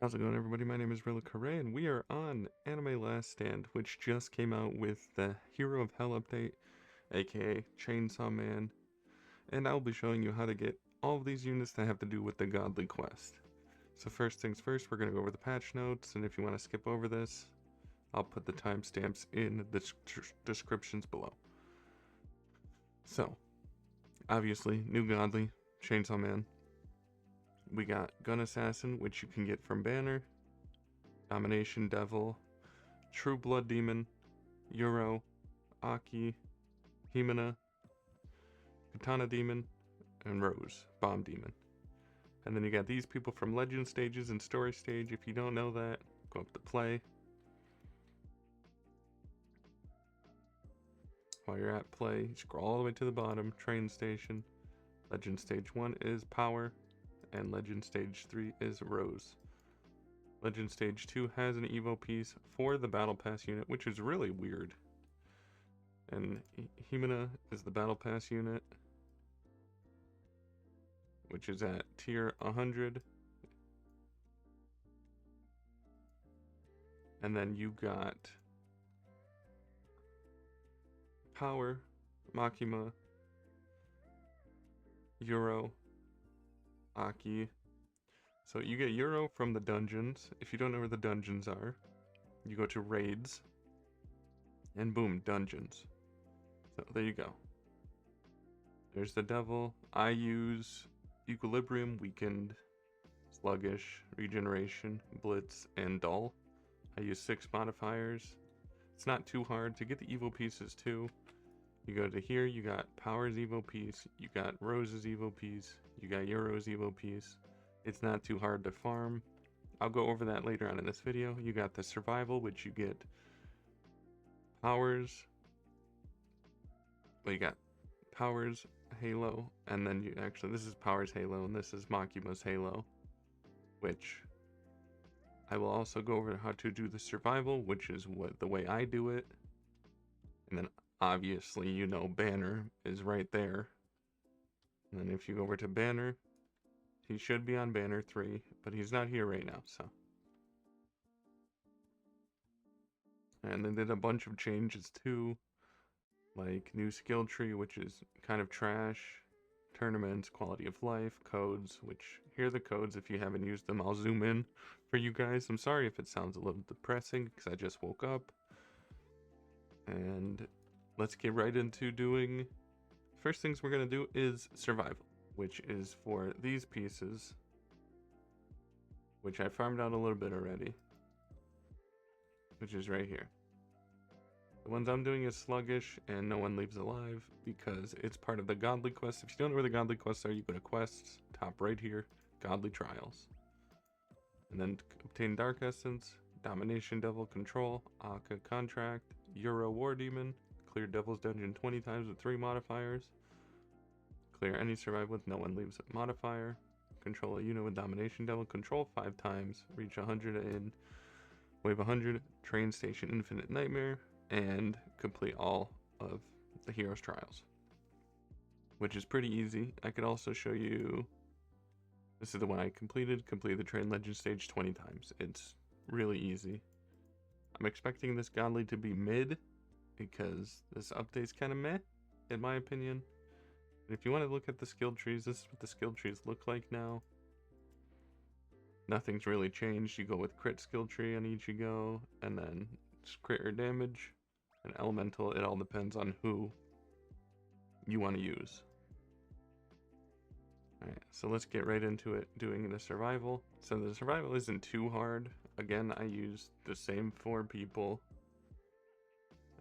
How's it going, everybody? My name is RillaKurai, and we are on Anime Last Stand, which just came out with the Hero of Hell update, aka Chainsaw Man, and I'll be showing you how to get all of these units that have to do with the Godly Quest. So first things first, we're going to go over the patch notes, and if you want to skip over this, I'll put the timestamps in the descriptions below. So, obviously, new Godly, Chainsaw Man. We got Gun Assassin, which you can get from Banner, Domination Devil, True Blood Demon, Euro, Aki, Himina, Katana Demon, and Rose, Bomb Demon. And then you got these people from Legend Stages and Story Stage. If you don't know that, go up to Play. While you're at Play, scroll all the way to the bottom, Train Station. Legend Stage 1 is Power, and Legend Stage 3 is Rose. Legend Stage 2 has an Evo piece for the Battle Pass unit, which is really weird. And Himina is the Battle Pass unit, which is at tier 100. And then you got Power, Makima, Euro, Aki. So you get Euro from the dungeons. If you don't know where the dungeons are, you go to raids, and boom, dungeons. So there you go. There's the devil. I use Equilibrium, Weakened, Sluggish, Regeneration, Blitz, and Dull. I use 6 modifiers. It's not too hard to get the Evo pieces too. You go to here, you got Power's Evo piece, you got Rose's Evo piece, you got Euro's Evo piece. It's not too hard to farm. I'll go over that later on in this video. You got the Survival, which you get Powers. Well, you got Powers, Halo, and then you actually, this is Powers Halo, and this is Makima's Halo, which I will also go over how to do the Survival, which is the way I do it. And then obviously, you know, Banner is right there. And then if you go over to Banner, he should be on Banner 3, but he's not here right now, so. And they did a bunch of changes too, like new skill tree, which is kind of trash, tournaments, quality of life, codes, which here are the codes. If you haven't used them, I'll zoom in for you guys. I'm sorry if it sounds a little depressing because I just woke up. And let's get right into doing, first things we're going to do is Survival, which is for these pieces, which I farmed out a little bit already, which is right here. The ones I'm doing is Sluggish and No One Leaves Alive because it's part of the Godly Quest. If you don't know where the Godly Quests are, you go to Quests, top right here, Godly Trials. And then obtain Dark Essence, Domination Devil Control, Akka Contract, Euro War Demon, clear Devil's Dungeon 20 times with 3 modifiers, clear any survive with No One Leaves a modifier, control a unit with Domination Devil Control 5 times, reach 100 in Wave 100, Train Station Infinite Nightmare, and complete all of the Hero's Trials, which is pretty easy. I could also show you, this is the one I completed the Train Legend Stage 20 times. It's really easy. I'm expecting this Godly to be mid, because this update's kind of meh, in my opinion. And if you want to look at the skill trees, this is what the skill trees look like now. Nothing's really changed. You go with crit skill tree on Ichigo, and then crit or damage, and elemental. It all depends on who you want to use. Alright, so let's get right into it, doing the Survival. So the Survival isn't too hard. Again, I use the same 4 people.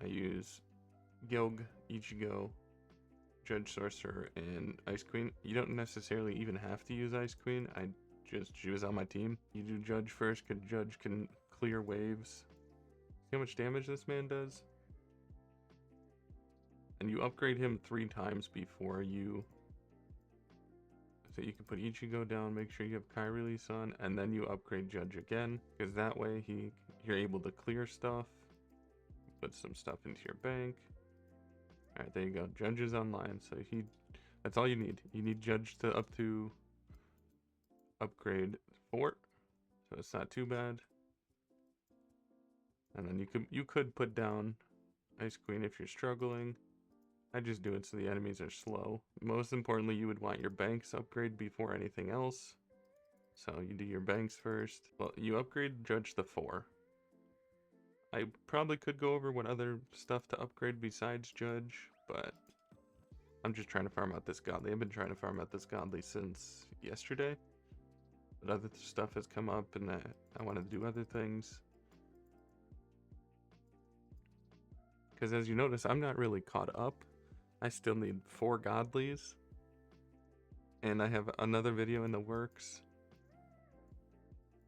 I use Gilg, Ichigo, Judge Sorcerer, and Ice Queen. You don't necessarily even have to use Ice Queen. She was on my team. You do Judge first, because Judge can clear waves. See how much damage this man does? And you upgrade him 3 times before you... So you can put Ichigo down, make sure you have Kai release on, and then you upgrade Judge again, because that way you're able to clear stuff, put some stuff into your bank. Alright, there you go. Judge is online, so that's all you need. You need Judge to upgrade 4. so it's not too bad. And then you could put down Ice Queen if you're struggling. I just do it so the enemies are slow. Most importantly, you would want your banks upgrade before anything else. So you do your banks first. Well, you upgrade Judge the 4. I probably could go over what other stuff to upgrade besides Judge, but I'm just trying to farm out this Godly. I've been trying to farm out this Godly since yesterday. But other stuff has come up and I want to do other things. Because as you notice, I'm not really caught up. I still need 4 Godlies. And I have another video in the works.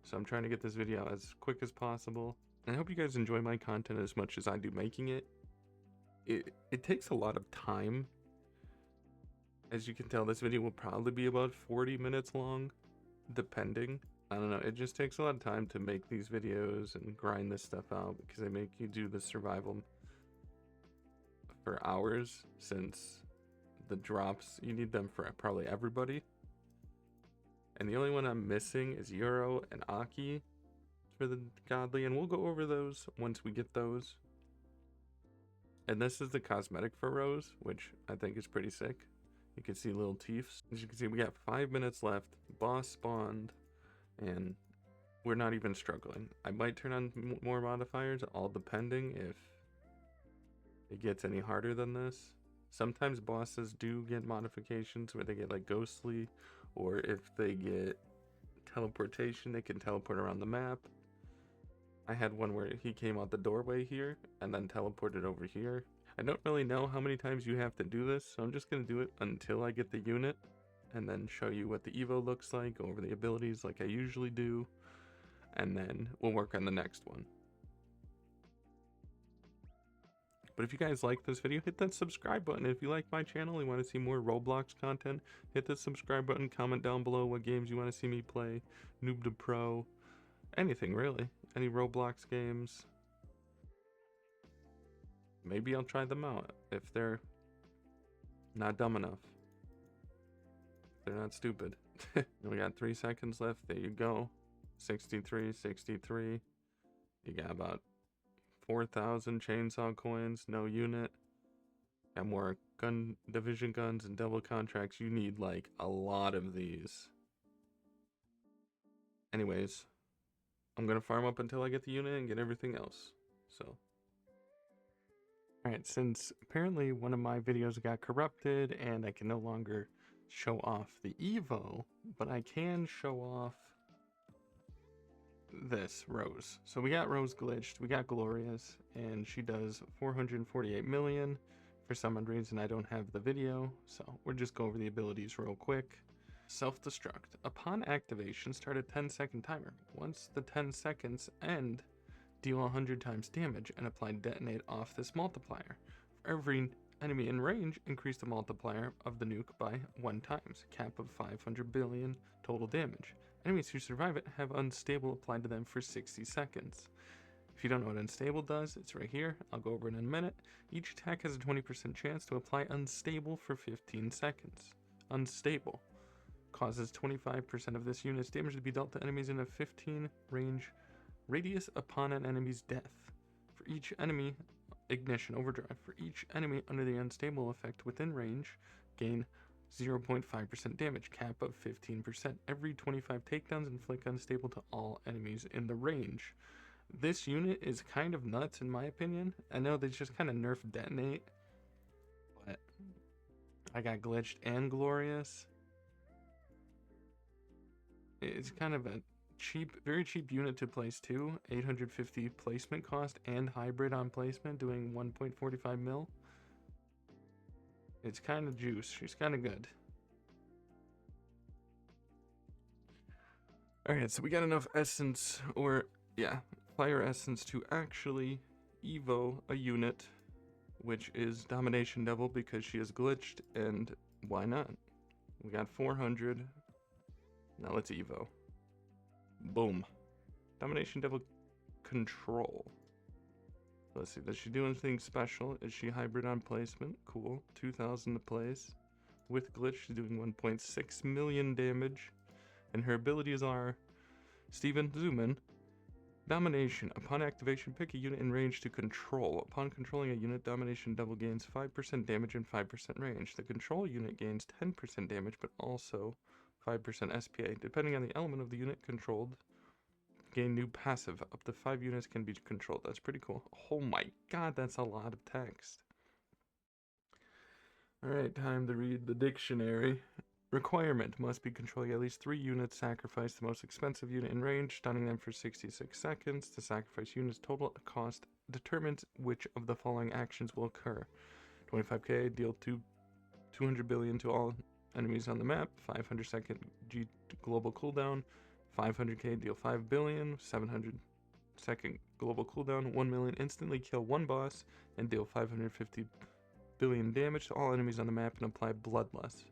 So I'm trying to get this video out as quick as possible. And I hope you guys enjoy my content as much as I do making it. It takes a lot of time. As you can tell, this video will probably be about 40 minutes long, depending. I don't know, it just takes a lot of time to make these videos and grind this stuff out because they make you do the survival for hours, since the drops, you need them for probably everybody. And the only one I'm missing is Euro and Aki for the Godly, and we'll go over those once we get those. And this is the cosmetic for Rose, which I think is pretty sick. You can see little teeths. As you can see, we got 5 minutes left. Boss spawned, and we're not even struggling. I might turn on more modifiers, all depending if it gets any harder than this. Sometimes bosses do get modifications where they get like ghostly, or if they get teleportation, they can teleport around the map. I had one where he came out the doorway here and then teleported over here. I don't really know how many times you have to do this, so I'm just going to do it until I get the unit and then show you what the Evo looks like, go over the abilities like I usually do, and then we'll work on the next one. But if you guys like this video, hit that subscribe button. If you like my channel and want to see more Roblox content, hit the subscribe button, comment down below what games you want to see me play, Noob to Pro, anything really, any Roblox games. Maybe I'll try them out if they're not dumb enough. If they're not stupid. We got 3 seconds left. There you go. 63, 63. You got about 4,000 chainsaw coins, no unit. Got more gun division guns and double contracts. You need like a lot of these. Anyways, I'm gonna farm up until I get the unit and get everything else. So alright, since apparently one of my videos got corrupted and I can no longer show off the Evo, but I can show off this Rose. So we got Rose glitched, we got Glorious, and she does 448 million. For some reason I don't have the video, so we'll just go over the abilities real quick. Self-destruct. Upon activation, start a 10-second timer. Once the 10 seconds end, deal 100 times damage and apply detonate off this multiplier. For every enemy in range, increase the multiplier of the nuke by 1 times. Cap of 500 billion total damage. Enemies who survive it have unstable applied to them for 60 seconds. If you don't know what unstable does, it's right here. I'll go over it in a minute. Each attack has a 20% chance to apply unstable for 15 seconds. Unstable causes 25% of this unit's damage to be dealt to enemies in a 15 range radius upon an enemy's death. For each enemy, ignition overdrive. For each enemy under the unstable effect within range, gain 0.5% damage, cap of 15%. Every 25 takedowns inflict unstable to all enemies in the range. This unit is kind of nuts in my opinion. I know they just kind of nerfed detonate, but I got glitched and glorious. It's kind of a cheap, very cheap unit to place too. 850 placement cost and hybrid on placement, doing 1.45 mil. It's kind of juice. She's kind of good. Alright, so we got enough essence, or yeah, fire essence to actually evo a unit, which is Domination Devil, because she is glitched, and why not? We got 400. Now let's evo. Boom. Domination Devil control. Let's see, does she do anything special? Is she hybrid on placement? Cool. 2,000 to place. With glitch, she's doing 1.6 million damage. And her abilities are Steven, zoom in. Domination. Upon activation, pick a unit in range to control. Upon controlling a unit, Domination double gains 5% damage and 5% range. The control unit gains 10% damage, but also 5% SPA. Depending on the element of the unit controlled, gain new passive. Up to 5 units can be controlled. That's pretty cool. Oh my god, that's a lot of text. Alright, time to read the dictionary. Requirement: must be controlling at least 3 units. Sacrifice the most expensive unit in range, stunning them for 66 seconds. The sacrifice unit's total cost determines which of the following actions will occur. 25k, deal 200 billion to all enemies on the map. 500 second G global cooldown. 500k, deal 5 billion. 700 second global cooldown. 1 million, instantly kill 1 boss and deal 550 billion damage to all enemies on the map and apply Bloodlust.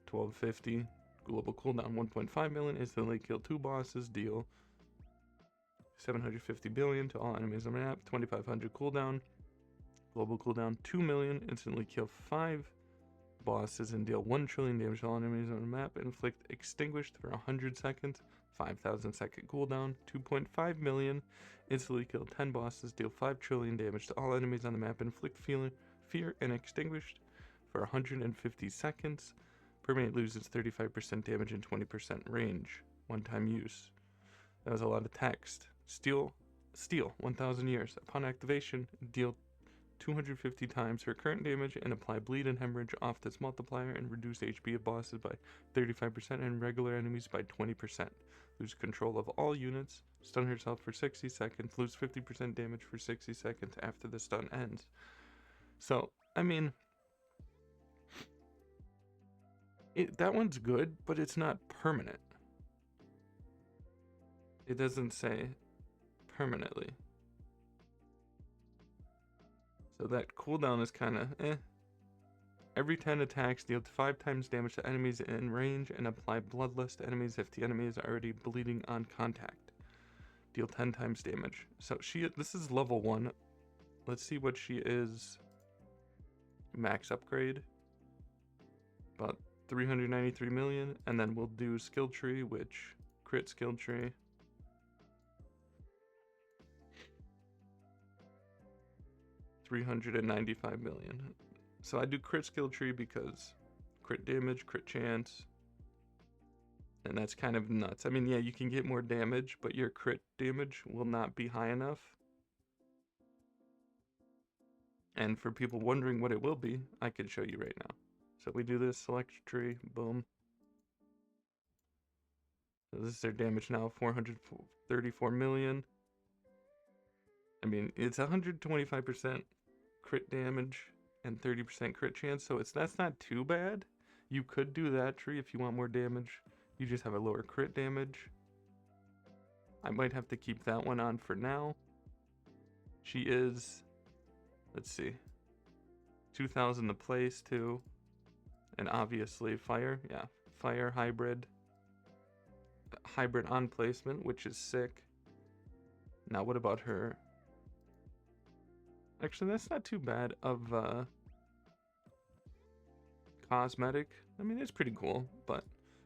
1250 global cooldown. 1.5 million, instantly kill 2 bosses, deal 750 billion to all enemies on the map. 2500 cooldown, global cooldown. 2 million, instantly kill 5 bosses and deal 1 trillion damage to all enemies on the map. Inflict extinguished for 100 seconds. 5000 second cooldown. 2.5 million, instantly kill 10 bosses, deal 5 trillion damage to all enemies on the map. Inflict fear and extinguished for 150 seconds. Permanent loses 35% damage and 20% range. One-time use. That was a lot of text. Steal 1000 years. Upon activation, deal 250 times her current damage and apply bleed and hemorrhage off this multiplier and reduce HP of bosses by 35% and regular enemies by 20%. Lose control of all units. Stun herself for 60 seconds. Lose 50% damage for 60 seconds after the stun ends. So, I mean, that one's good, but it's not permanent. It doesn't say permanently. So that cooldown is kind of eh. Every 10 attacks, deal 5 times damage to enemies in range and apply Bloodlust to enemies if the enemy is already bleeding on contact. Deal 10 times damage. So this is level 1. Let's see what she is. Max upgrade. About 393 million, and then we'll do skill tree, which crit skill tree. $395 million. So I do crit skill tree because crit damage, crit chance, and that's kind of nuts. I mean, yeah, you can get more damage, but your crit damage will not be high enough. And for people wondering what it will be, I can show you right now. So we do this, select tree, boom. So this is their damage now, 434 million. I mean, it's 125% crit damage and 30% crit chance, so that's not too bad. You could do that tree if you want more damage. You just have a lower crit damage. I might have to keep that one on for now. She is, let's see, 2000 to place too. And obviously fire, yeah, fire hybrid on placement, which is sick. Now what about her? Actually, that's not too bad of cosmetic. I mean, it's pretty cool, but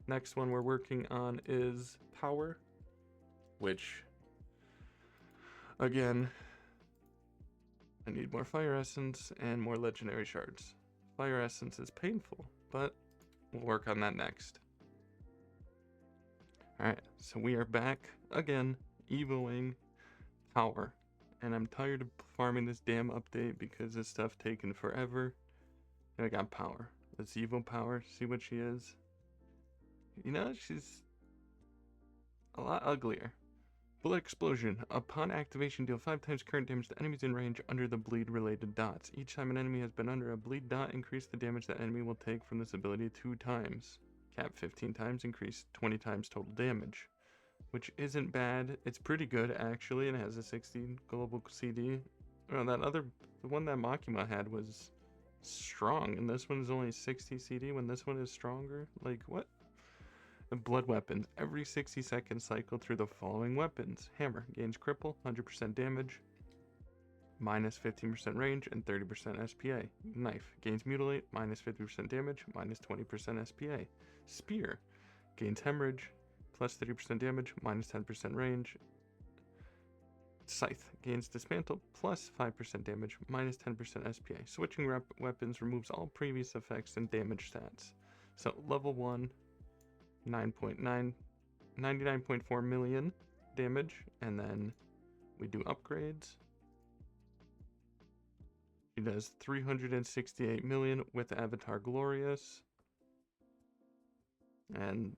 next one we're working on is power, which again, I need more fire essence and more legendary shards. Fire essence is painful, but we'll work on that next. Alright, so we are back again, evoing power. And I'm tired of farming this damn update because this stuff taking forever. And I got power. Let's evo power, see what she is. You know, she's a lot uglier. Bullet explosion. Upon activation, deal 5 times current damage to enemies in range under the bleed related dots. Each time an enemy has been under a bleed dot, increase the damage that enemy will take from this ability 2 times. Cap 15 times, increase 20 times total damage. Which isn't bad. It's pretty good actually, and it has a 60 global CD. Oh, the one that Makima had was strong, and this one is only 60 CD when this one is stronger. Like, what? Blood weapons. Every 60 second cycle through the following weapons. Hammer gains cripple, 100% damage, minus 15% range, and 30% SPA. Knife gains mutilate, minus 50% damage, minus 20% SPA. Spear gains hemorrhage, plus 30% damage, minus 10% range. Scythe gains dismantle plus 5% damage, minus 10% SPA. Switching weapons removes all previous effects and damage stats. So level 1, 99.4 million damage, and then we do upgrades. She does 368 million with Avatar Glorious. And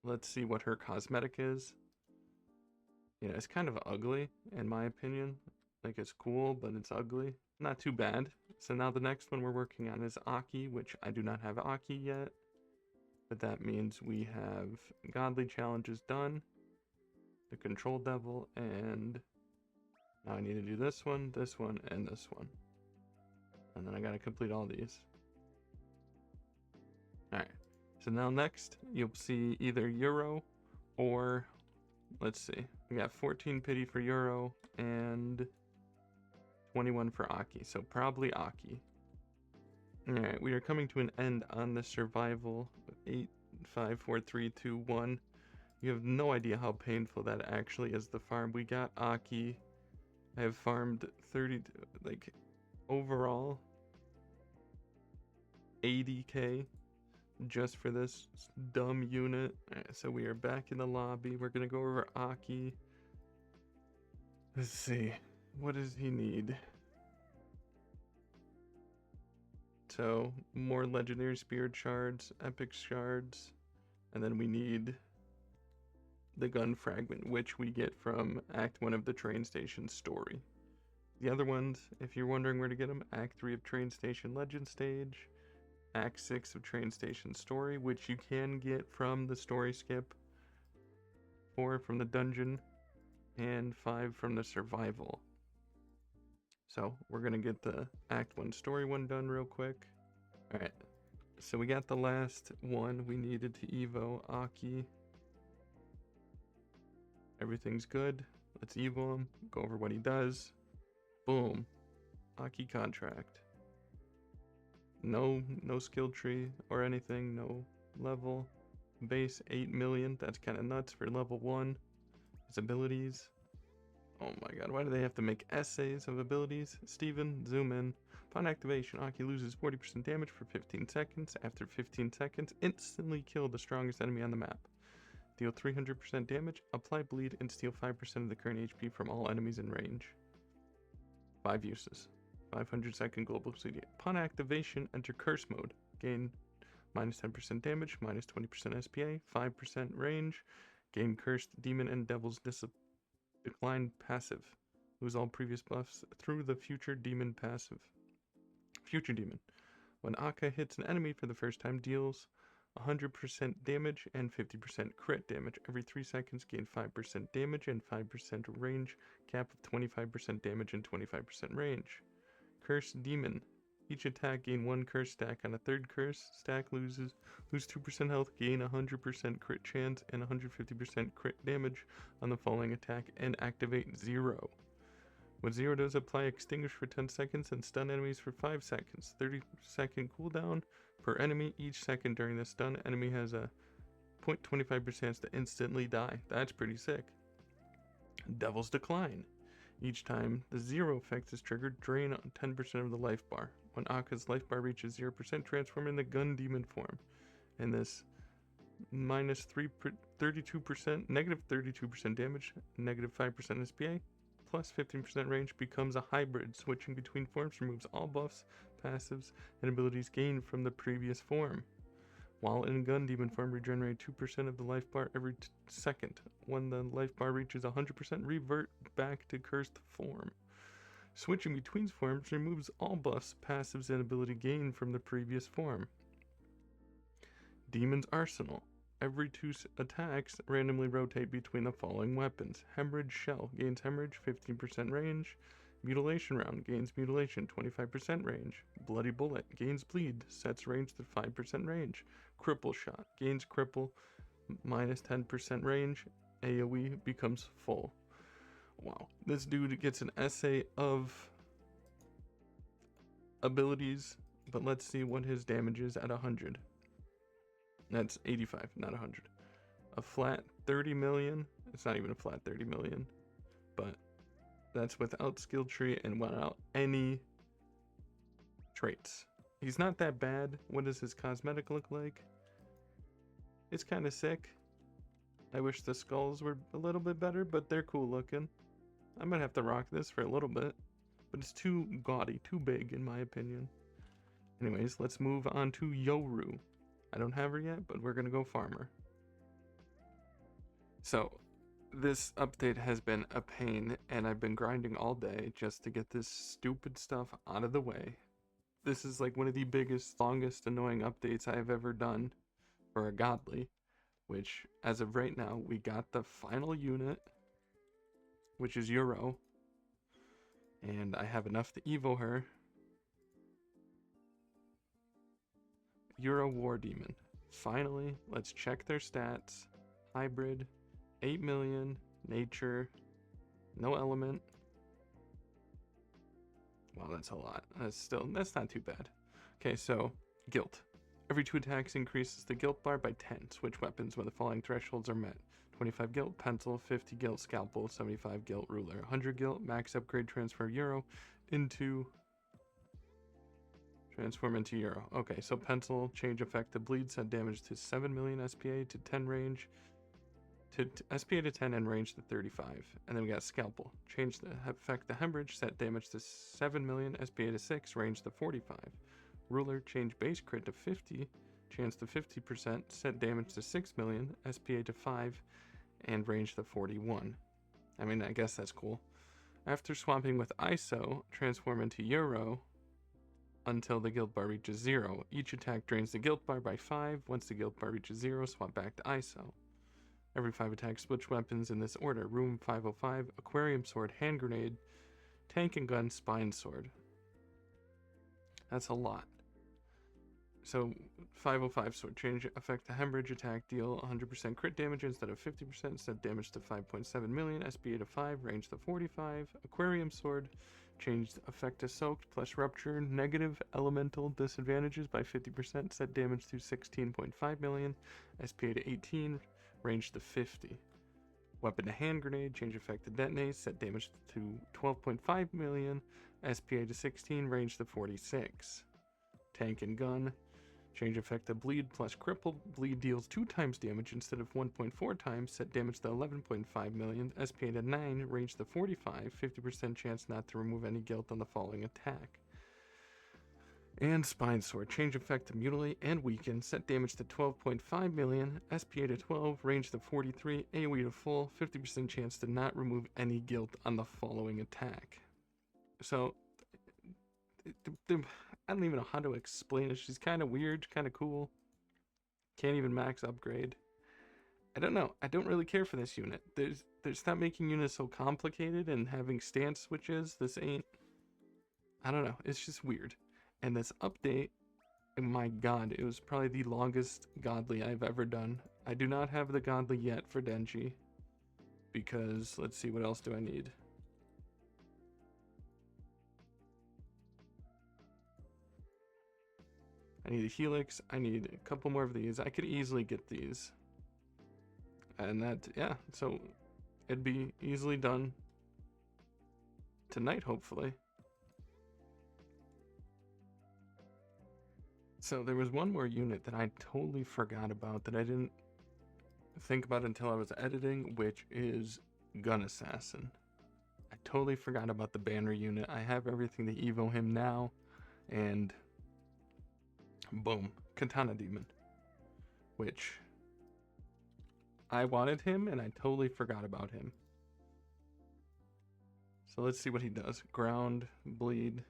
let's see what her cosmetic is. Yeah, it's kind of ugly, in my opinion. Like, it's cool, but it's ugly. Not too bad. So now the next one we're working on is Aki, which I do not have Aki yet. But that means we have Godly Challenges done, the Control Devil, and now I need to do this one, and this one. And then I gotta complete all these. Alright, so now next, you'll see either Euro or, let's see, we got 14 pity for Euro and 21 for Aki, so probably Aki. Alright, we are coming to an end on the survival. 8, 5, 4, 3, 2, 1. You have no idea how painful that actually is, the farm. We got Aki. I have farmed 30, like, overall 80k just for this dumb unit. Alright, so we are back in the lobby. We're gonna go over Aki. Let's see, what does he need? So more legendary spirit shards, epic shards, and then we need the gun fragment, which we get from Act 1 of the train station story. The other ones, if you're wondering where to get them, Act 3 of Train Station Legend Stage, Act 6 of Train Station Story, which you can get from the story skip, 4 from the dungeon, and 5 from the survival. So we're gonna get the Act 1 story one done real quick. Alright, so we got the last one we needed to Evo, Aki. Everything's good. Let's Evo him, go over what he does. Boom. Aki contract. No skill tree or anything, no level. Base 8 million, that's kind of nuts for level 1. His abilities. Oh my god, why do they have to make essays of abilities? Steven, zoom in. Upon activation, Aki loses 40% damage for 15 seconds. After 15 seconds, instantly kill the strongest enemy on the map. Deal 300% damage, apply bleed, and steal 5% of the current HP from all enemies in range. 5 uses. 500 second global CD. Upon activation, enter curse mode. Gain minus 10% damage, minus 20% SPA, 5% range. Gain cursed demon and devil's decline passive. Lose all previous buffs through the future demon passive. Future demon. When Akka hits an enemy for the first time, deals 100% damage and 50% crit damage. Every 3 seconds, gain 5% damage and 5% range. Cap of 25% damage and 25% range. Curse Demon. Each attack gain 1 curse stack. On a third curse stack, lose 2% health, gain 100% crit chance and 150% crit damage on the following attack, and activate 0. What 0 does, apply extinguish for 10 seconds and stun enemies for 5 seconds. 30-second cooldown per enemy. Each second during the stun, enemy has a 0.25% chance to instantly die. That's pretty sick. Devil's Decline. Each time the 0 effect is triggered, drain 10% of the life bar. When Akka's life bar reaches 0%, transform in the gun demon form. And this minus 32%, negative 32% damage, negative 5% SPA, plus 15% range becomes a hybrid. Switching between forms removes all buffs, passives, and abilities gained from the previous form. While in gun demon form, regenerate 2% of the life bar every second. When the life bar reaches 100%, revert back to cursed form. Switching between forms removes all buffs, passives, and ability gained from the previous form. Demon's Arsenal. Every 2 attacks randomly rotate between the following weapons. Hemorrhage Shell gains hemorrhage, 15% range. Mutilation Round gains mutilation, 25% range. Bloody Bullet gains bleed, sets range to 5% range. Cripple Shot gains cripple, minus 10% range. AoE becomes full. Wow, this dude gets an essay of abilities, but let's see what his damage is at 100. That's 85, not 100. a flat 30 million. It's not even a flat 30 million, but that's without skill tree and without any traits. He's not that bad. What does his cosmetic look like? It's kind of sick. I wish the skulls were a little bit better, but they're cool looking. I might have to rock this for a little bit, but it's too gaudy, too big in my opinion. Anyways, let's move on to Yoru. I don't have her yet, but we're gonna go farmer. So this update has been a pain, and I've been grinding all day just to get this stupid stuff out of the way. This is like one of the biggest, longest, annoying updates I have ever done for a godly, which as of right now, we got the final unit, which is Euro, and I have enough to evo her. Euro War Demon. Finally, let's check their stats. Hybrid, 8 million, nature, no element. Wow, that's a lot. That's not too bad. Okay, so guilt. Every 2 attacks increases the guilt bar by 10. Switch weapons when the following thresholds are met. 25 guilt, pencil, 50 guilt, scalpel, 75 guilt, ruler, 100 guilt, max upgrade, transform Euro into Euro. Okay, so pencil, change effect to bleed, set damage to 7 million SPA to 10 range, to SPA to 10 and range to 35. And then we got scalpel, change the effect to hemorrhage, set damage to 7 million SPA to 6, range to 45. Ruler, change base crit to 50, chance to 50%, set damage to 6 million SPA to 5, and range to 41. I mean, I guess that's cool. After swapping with ISO, transform into Euro until the guilt bar reaches 0. Each attack drains the guilt bar by 5. Once the guilt bar reaches 0, swap back to ISO. Every 5 attacks, switch weapons in this order. Room 505, aquarium sword, hand grenade, tank and gun, spine sword. That's a lot. So 505 sword, change effect to hemorrhage, attack, deal 100% crit damage instead of 50%, set damage to 5.7 million, SPA to 5, range to 45. Aquarium sword, changed effect to soaked plus rupture, negative elemental disadvantages by 50%, set damage to 16.5 million, SPA to 18, range to 50. Weapon to hand grenade, change effect to detonate, set damage to 12.5 million, SPA to 16, range to 46. Tank and gun, change effect to bleed plus cripple, bleed deals 2 times damage instead of 1.4 times, set damage to 11.5 million, SPA to 9, range to 45, 50% chance not to remove any guilt on the following attack. And spine sword, change effect to mutilate and weaken, set damage to 12.5 million, SPA to 12, range to 43, AoE to full, 50% chance to not remove any guilt on the following attack. So I don't even know how to explain it. She's kind of weird, kind of cool. Can't even max upgrade. I don't know. I don't really care for this unit. Stop making units so complicated and having stance switches. This ain't... I don't know. It's just weird. And this update, oh my god, it was probably the longest godly I've ever done. I do not have the godly yet for Denji. Because, let's see, what else do I need? I need a helix. I need a couple more of these. I could easily get these. And that, yeah, so it'd be easily done tonight, hopefully. So there was one more unit that I totally forgot about that I didn't think about until I was editing, which is Gun Assassin. I totally forgot about the banner unit. I have everything to evo him now, and boom, Katana Demon, which I wanted him and I totally forgot about him. So let's see what he does. Ground, bleed,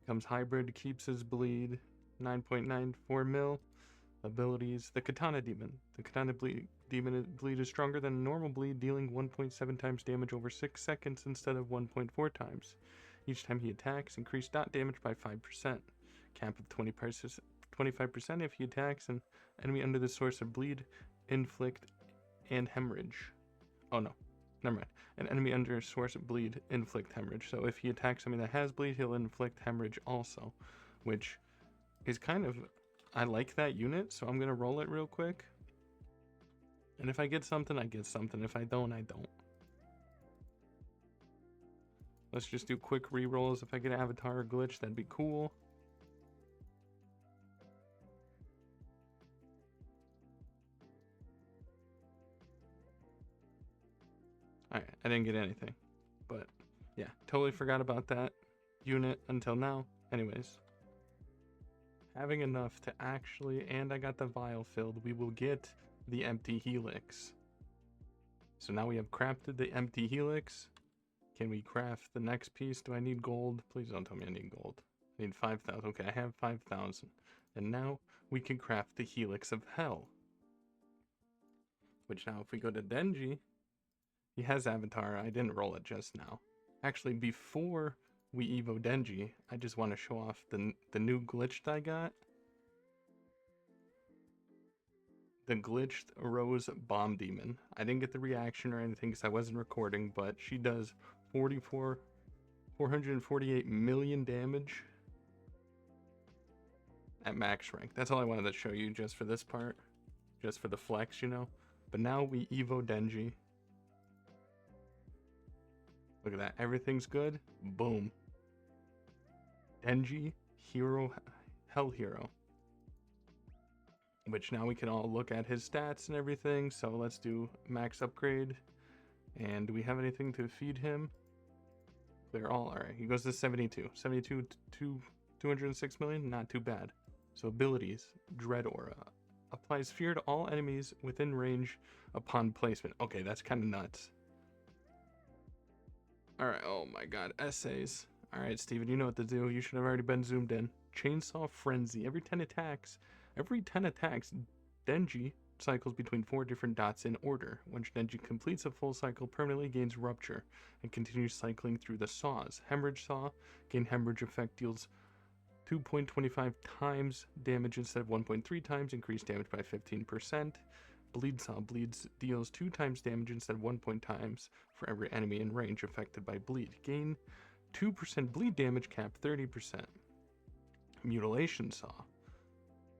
becomes hybrid, keeps his bleed, 9.94 mil. Abilities, the Katana Demon. The Katana Demon bleed is stronger than normal bleed, dealing 1.7 times damage over 6 seconds instead of 1.4 times. Each time he attacks, increase dot damage by 5%. Cap of 25% if he attacks an enemy under the source of bleed, inflict, and hemorrhage. Oh no, never mind. An enemy under a source of bleed, inflict hemorrhage. So if he attacks something that has bleed, he'll inflict hemorrhage also, which is kind of... I like that unit, so I'm going to roll it real quick. And if I get something, I get something. If I don't, I don't. Let's just do quick rerolls. If I get an avatar or glitch, that'd be cool. Alright, I didn't get anything. But yeah, totally forgot about that unit until now. Anyways, having enough to actually, and I got the vial filled, we will get the empty helix. So now we have crafted the empty helix. Can we craft the next piece? Do I need gold? Please don't tell me I need gold. I need 5,000. Okay, I have 5,000. And now we can craft the helix of hell. Which now if we go to Denji, he has avatar. I didn't roll it just now. Actually, before we Evo Denji, I just want to show off the new glitch that I got. The glitched Rose Bomb Demon. I didn't get the reaction or anything because I wasn't recording, but she does 448 million damage at max rank. That's all I wanted to show you just for this part. Just for the flex, you know. But now we Evo Denji. Look at that. Everything's good. Boom. Denji, hero, hell hero. Which now we can all look at his stats and everything. So let's do max upgrade. And do we have anything to feed him? Clear all. Alright, he goes to 72. 72 to 206 million? Not too bad. So abilities. Dread Aura. Applies fear to all enemies within range upon placement. Okay, that's kind of nuts. Alright, oh my god. Essays. Alright, Steven, you know what to do. You should have already been zoomed in. Chainsaw Frenzy. Every 10 attacks, Denji cycles between 4 different dots in order. When Denji completes a full cycle, permanently gains Rupture and continues cycling through the saws. Hemorrhage Saw, gain hemorrhage effect, deals 2.25 times damage instead of 1.3 times, increased damage by 15%. Bleed Saw, deals 2 times damage instead of 1 times for every enemy in range affected by bleed. Gain 2% bleed damage, cap 30%. Mutilation Saw.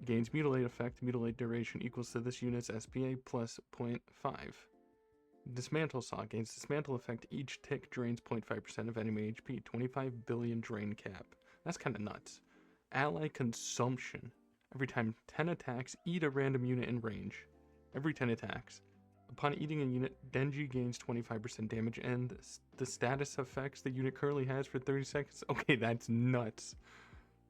Gains mutilate effect, mutilate duration equals to this unit's SPA plus 0.5. Dismantle Saw. Gains dismantle effect, each tick drains 0.5% of enemy HP, 25 billion drain cap. That's kind of nuts. Ally Consumption. Every time 10 attacks, eat a random unit in range. Every 10 attacks. Upon eating a unit, Denji gains 25% damage and the status effects the unit currently has for 30 seconds. Okay, that's nuts.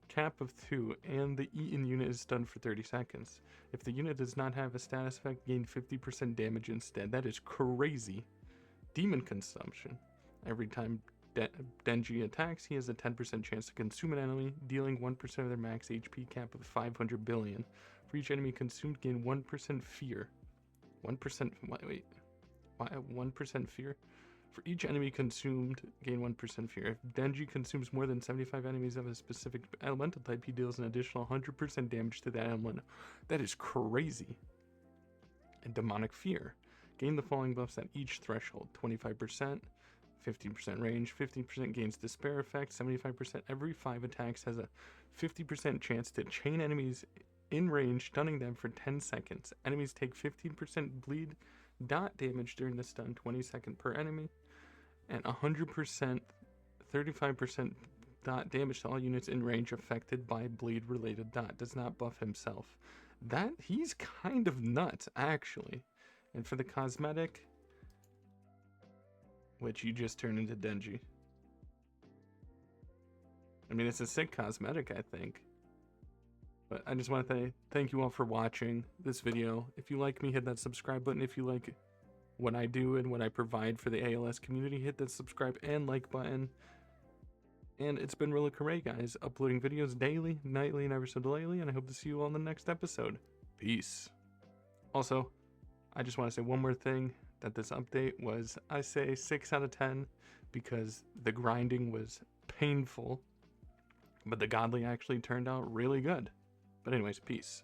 Cap of 2, and the eaten unit is stunned for 30 seconds. If the unit does not have a status effect, gain 50% damage instead. That is crazy. Demon Consumption. Every time Denji attacks, he has a 10% chance to consume an enemy, dealing 1% of their max HP, cap of 500 billion. For each enemy consumed, gain 1% fear. 1%, wait, 1% fear? For each enemy consumed, gain 1% fear. If Denji consumes more than 75 enemies of a specific elemental type, he deals an additional 100% damage to that element. That is crazy. And Demonic Fear. Gain the following buffs at each threshold. 25%, 15% range, 15% gains Despair effect, 75% every 5 attacks has a 50% chance to chain enemies in range, stunning them for 10 seconds. Enemies take 15% bleed dot damage during the stun, 20 seconds per enemy, and 100%, 35% dot damage to all units in range affected by bleed related dot. Does not buff himself. That, he's kind of nuts, actually. And for the cosmetic, which you just turn into Denji. I mean, it's a sick cosmetic, I think. But I just want to thank you all for watching this video. If you like me, hit that subscribe button. If you like what I do and what I provide for the ALS community, hit that subscribe and like button. And it's been RillaKurai, guys, uploading videos daily, nightly, and ever so daily, and I hope to see you all in the next episode. Peace. Also, I just want to say one more thing, that this update was, I say, 6 out of 10, because the grinding was painful, but the godly actually turned out really good. But anyways, peace.